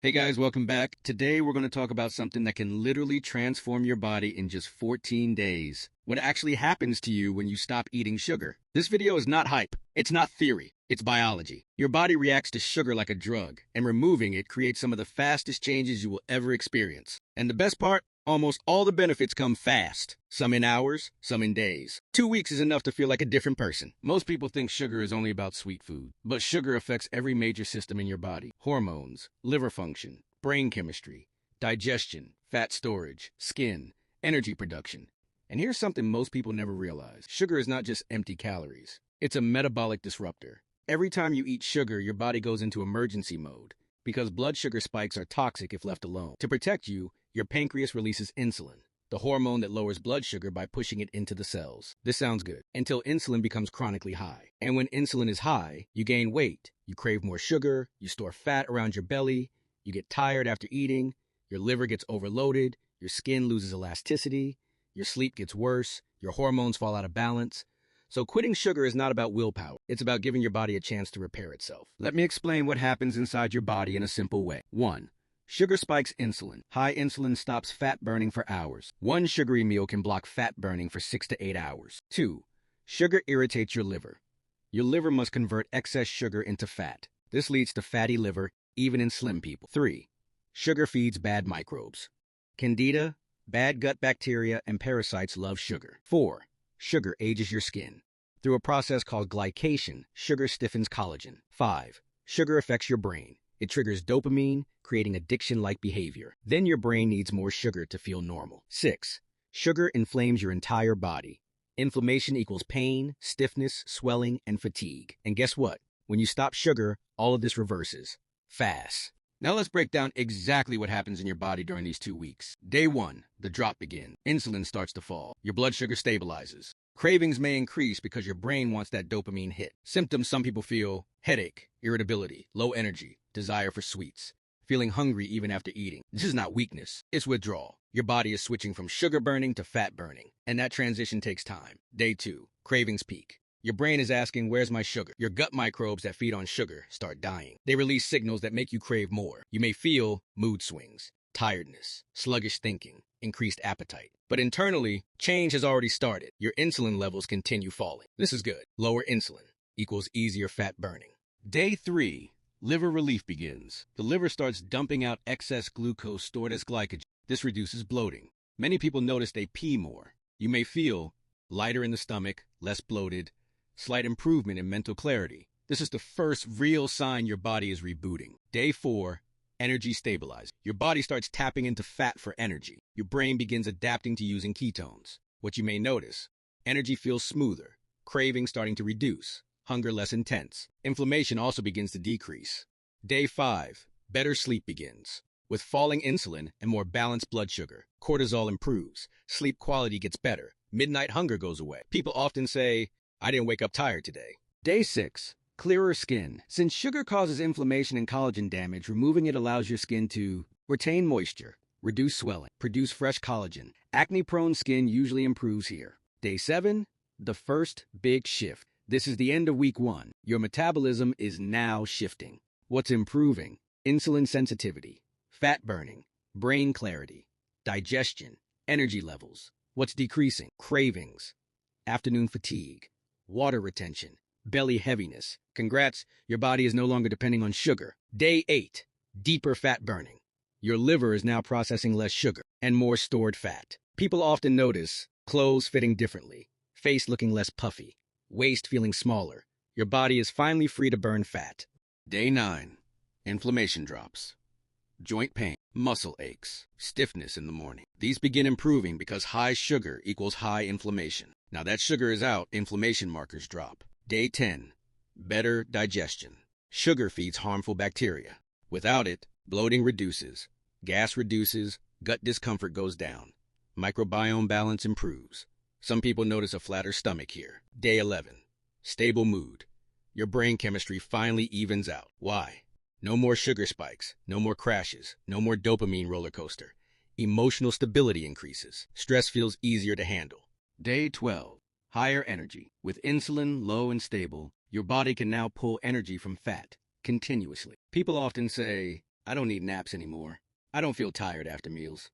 Hey guys, welcome back. Today we're going to talk about something that can literally transform your body in just 14 days. What actually happens to you when you stop eating sugar. This video is not hype. It's not theory. It's biology. Your body reacts to sugar like a drug, and removing it creates some of the fastest changes you will ever experience. And the best part? Almost all the benefits come fast. Some in hours, some in days. 2 weeks is enough to feel like a different person. Most people think sugar is only about sweet food, but sugar affects every major system in your body. Hormones, liver function, brain chemistry, digestion, fat storage, skin, energy production. And here's something most people never realize. Sugar is not just empty calories. It's a metabolic disruptor. Every time you eat sugar, your body goes into emergency mode because blood sugar spikes are toxic if left alone. To protect you, your pancreas releases insulin, the hormone that lowers blood sugar by pushing it into the cells. This sounds good, until insulin becomes chronically high. And when insulin is high, you gain weight, you crave more sugar, you store fat around your belly, you get tired after eating, your liver gets overloaded, your skin loses elasticity, your sleep gets worse, your hormones fall out of balance. So quitting sugar is not about willpower. It's about giving your body a chance to repair itself. Let me explain what happens inside your body in a simple way. 1. Sugar spikes insulin. High insulin stops fat burning for hours. One sugary meal can block fat burning for 6 to 8 hours. 2. Sugar irritates your liver. Your liver must convert excess sugar into fat. This leads to fatty liver, even in slim people. 3. Sugar feeds bad microbes. Candida, bad gut bacteria, and parasites love sugar. 4. Sugar ages your skin. Through a process called glycation, sugar stiffens collagen. 5. Sugar affects your brain. It triggers dopamine, creating addiction-like behavior. Then your brain needs more sugar to feel normal. 6. Sugar inflames your entire body. Inflammation equals pain, stiffness, swelling, and fatigue. And guess what? When you stop sugar, all of this reverses. Fast. Now let's break down exactly what happens in your body during these 2 weeks. Day 1, the drop begins. Insulin starts to fall. Your blood sugar stabilizes. Cravings may increase because your brain wants that dopamine hit. Symptoms some people feel: headache, irritability, low energy, desire for sweets, feeling hungry even after eating. This is not weakness, it's withdrawal. Your body is switching from sugar burning to fat burning, and that transition takes time. Day 2, cravings peak. Your brain is asking, where's my sugar? Your gut microbes that feed on sugar start dying. They release signals that make you crave more. You may feel mood swings, tiredness, sluggish thinking, increased appetite. But internally, change has already started. Your insulin levels continue falling. This is good. Lower insulin equals easier fat burning. Day 3, liver relief begins. The liver starts dumping out excess glucose stored as glycogen. This reduces bloating. Many people notice they pee more. You may feel lighter in the stomach, less bloated, slight improvement in mental clarity. This is the first real sign your body is rebooting. Day 4, energy stabilizes. Your body starts tapping into fat for energy. Your brain begins adapting to using ketones. What you may notice: energy feels smoother, cravings starting to reduce, hunger less intense. Inflammation also begins to decrease. Day 5, better sleep begins. With falling insulin and more balanced blood sugar, cortisol improves, sleep quality gets better, midnight hunger goes away. People often say, I didn't wake up tired today. Day 6, clearer skin. Since sugar causes inflammation and collagen damage, removing it allows your skin to retain moisture, reduce swelling, produce fresh collagen. Acne-prone skin usually improves here. Day 7, the first big shift. This is the end of week 1. Your metabolism is now shifting. What's improving? Insulin sensitivity, fat burning, brain clarity, digestion, energy levels. What's decreasing? Cravings, afternoon fatigue, water retention, belly heaviness. Congrats, your body is no longer depending on sugar. Day 8, deeper fat burning. Your liver is now processing less sugar and more stored fat. People often notice clothes fitting differently, face looking less puffy, waist feeling smaller. Your body is finally free to burn fat. Day 9, inflammation drops. Joint pain, muscle aches, stiffness in the morning. These begin improving because high sugar equals high inflammation. Now that sugar is out, inflammation markers drop. Day 10, better digestion. Sugar feeds harmful bacteria. Without it, bloating reduces, gas reduces, gut discomfort goes down. Microbiome balance improves. Some people notice a flatter stomach here. Day 11, stable mood. Your brain chemistry finally evens out. Why? No more sugar spikes, no more crashes, no more dopamine roller coaster. Emotional stability increases. Stress feels easier to handle. Day 12, higher energy. With insulin low and stable, your body can now pull energy from fat continuously. People often say, I don't need naps anymore. I don't feel tired after meals.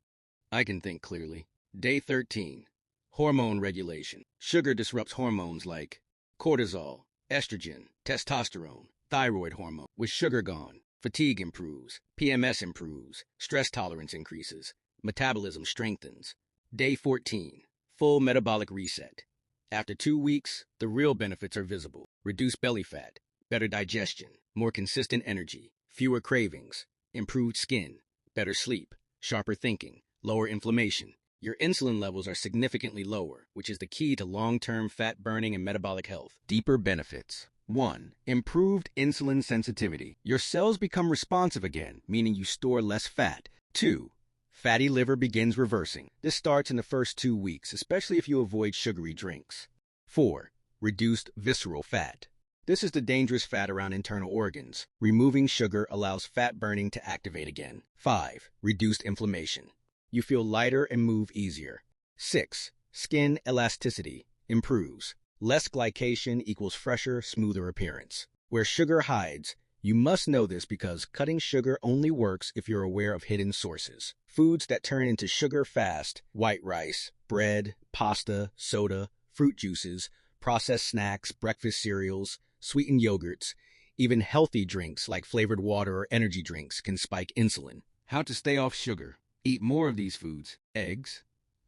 I can think clearly. Day 13. Hormone regulation. Sugar disrupts hormones like cortisol, estrogen, testosterone, thyroid hormone. With sugar gone, fatigue improves, PMS improves, stress tolerance increases, metabolism strengthens. Day 14. Full metabolic reset. After 2 weeks, the real benefits are visible. Reduced belly fat, better digestion, more consistent energy, fewer cravings, improved skin, better sleep, sharper thinking, lower inflammation. Your insulin levels are significantly lower, which is the key to long-term fat burning and metabolic health. Deeper benefits. 1. Improved insulin sensitivity. Your cells become responsive again, meaning you store less fat. 2. Fatty liver begins reversing. This starts in the first 2 weeks, especially if you avoid sugary drinks. 4. Reduced visceral fat. This is the dangerous fat around internal organs. Removing sugar allows fat burning to activate again. 5. Reduced inflammation. You feel lighter and move easier. 6. Skin elasticity improves. Less glycation equals fresher, smoother appearance. Where sugar hides, you must know this because cutting sugar only works if you're aware of hidden sources. Foods that turn into sugar fast, white rice, bread, pasta, soda, fruit juices, processed snacks, breakfast cereals, sweetened yogurts, even healthy drinks like flavored water or energy drinks can spike insulin. How to stay off sugar. Eat more of these foods: eggs,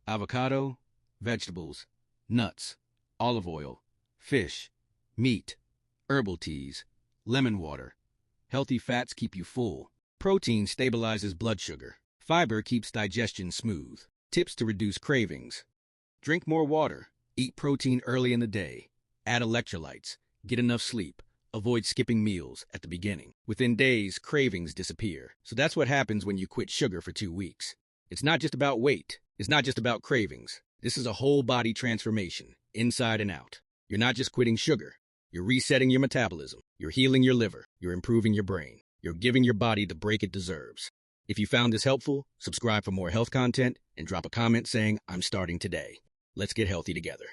avocado, vegetables, nuts, olive oil, fish, meat, herbal teas, lemon water. Healthy fats keep you full. Protein stabilizes blood sugar. Fiber keeps digestion smooth. Tips to reduce cravings. Drink more water. Eat protein early in the day. Add electrolytes. Get enough sleep. Avoid skipping meals at the beginning. Within days, cravings disappear. So that's what happens when you quit sugar for 2 weeks. It's not just about weight. It's not just about cravings. This is a whole body transformation, inside and out. You're not just quitting sugar. You're resetting your metabolism. You're healing your liver. You're improving your brain. You're giving your body the break it deserves. If you found this helpful, subscribe for more health content and drop a comment saying, "I'm starting today." Let's get healthy together.